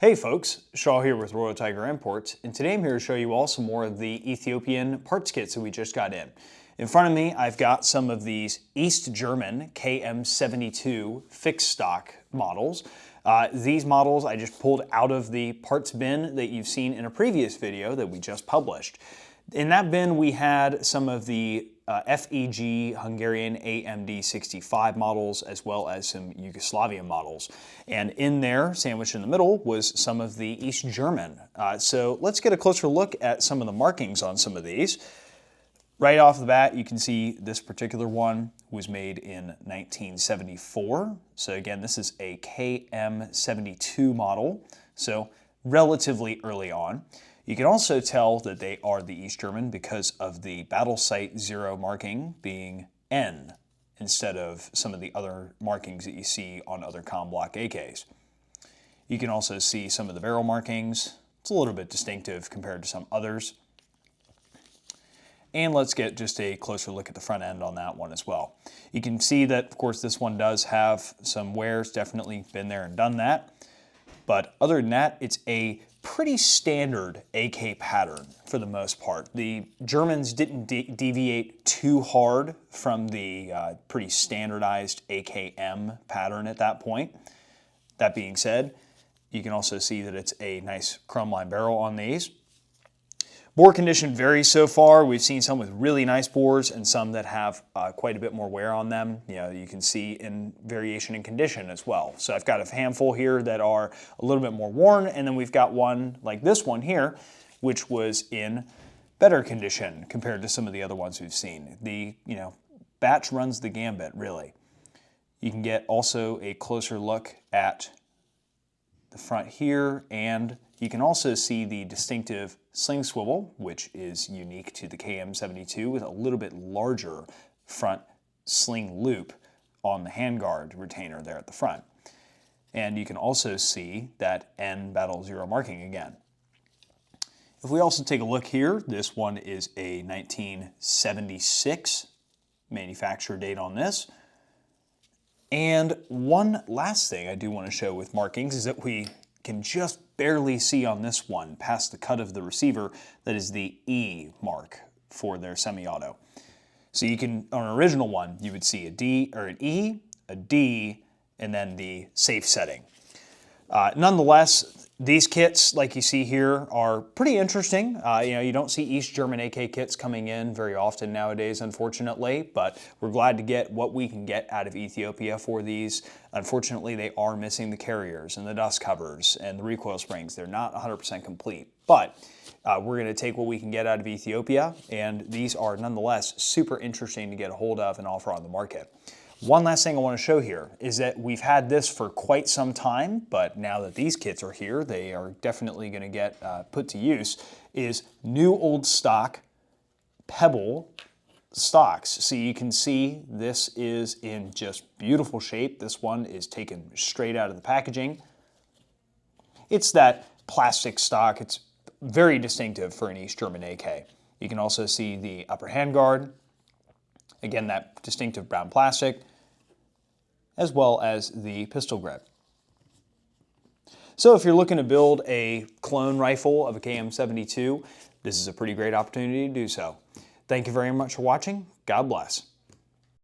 Hey folks, Shaw here with Royal Tiger Imports, and today I'm here to show you all some more of the Ethiopian parts kits that we just got in. In front of me, I've got some of these East German KM72 fixed stock models. These models I just pulled out of the parts bin that you've seen in a previous video that we just published. In that bin, we had some of the FEG Hungarian AMD65 models, as well as some Yugoslavian models. And in there, sandwiched in the middle, was some of the East German. So let's get a closer look at some of the markings on some of these. Right off the bat, you can see this particular one was made in 1974. So again, this is a KM72 model, so relatively early on. You can also tell that they are the East German because of the battle site 0 marking being N instead of some of the other markings that you see on other comm block AKs. You can also see some of the barrel markings. It's a little bit distinctive compared to some others. And let's get just a closer look at the front end on that one as well. You can see that, of course, this one does have some wears, definitely been there and done that. But other than that, it's a pretty standard AK pattern for the most part. The Germans didn't deviate too hard from the pretty standardized AKM pattern at that point. That being said, you can also see that it's a nice chrome line barrel on these. Bore condition varies so far. We've seen some with really nice bores and some that have quite a bit more wear on them. You can see in variation in condition as well. So I've got a handful here that are a little bit more worn, and then we've got one like this one here, which was in better condition compared to some of the other ones we've seen. The batch runs the gambit, really. You can get also a closer look at the front here, and you can also see the distinctive sling swivel, which is unique to the KM72 with a little bit larger front sling loop on the handguard retainer there at the front. And you can also see that N battle 0 marking again. If we also take a look here, this one is a 1976 manufacture date on this. And one last thing I do want to show with markings is that we can just barely see on this one, past the cut of the receiver, that is the E mark for their semi-auto. So you can, on an original one, you would see a D or an E, a D, and then the safe setting. Nonetheless, these kits, like you see here, are pretty interesting. You don't see East German AK kits coming in very often nowadays, unfortunately, but we're glad to get what we can get out of Ethiopia for these. Unfortunately, they are missing the carriers and the dust covers and the recoil springs. They're not 100% complete, but we're going to take what we can get out of Ethiopia, and these are nonetheless super interesting to get a hold of and offer on the market. One last thing I want to show here is that we've had this for quite some time, but now that these kits are here, they are definitely going to get put to use, is new Old Stock Pebble stocks. So you can see this is in just beautiful shape. This one is taken straight out of the packaging. It's that plastic stock. It's very distinctive for an East German AK. You can also see the upper handguard. Again, that distinctive brown plastic, as well as the pistol grip. So if you're looking to build a clone rifle of a KM72, this is a pretty great opportunity to do so. Thank you very much for watching. God bless.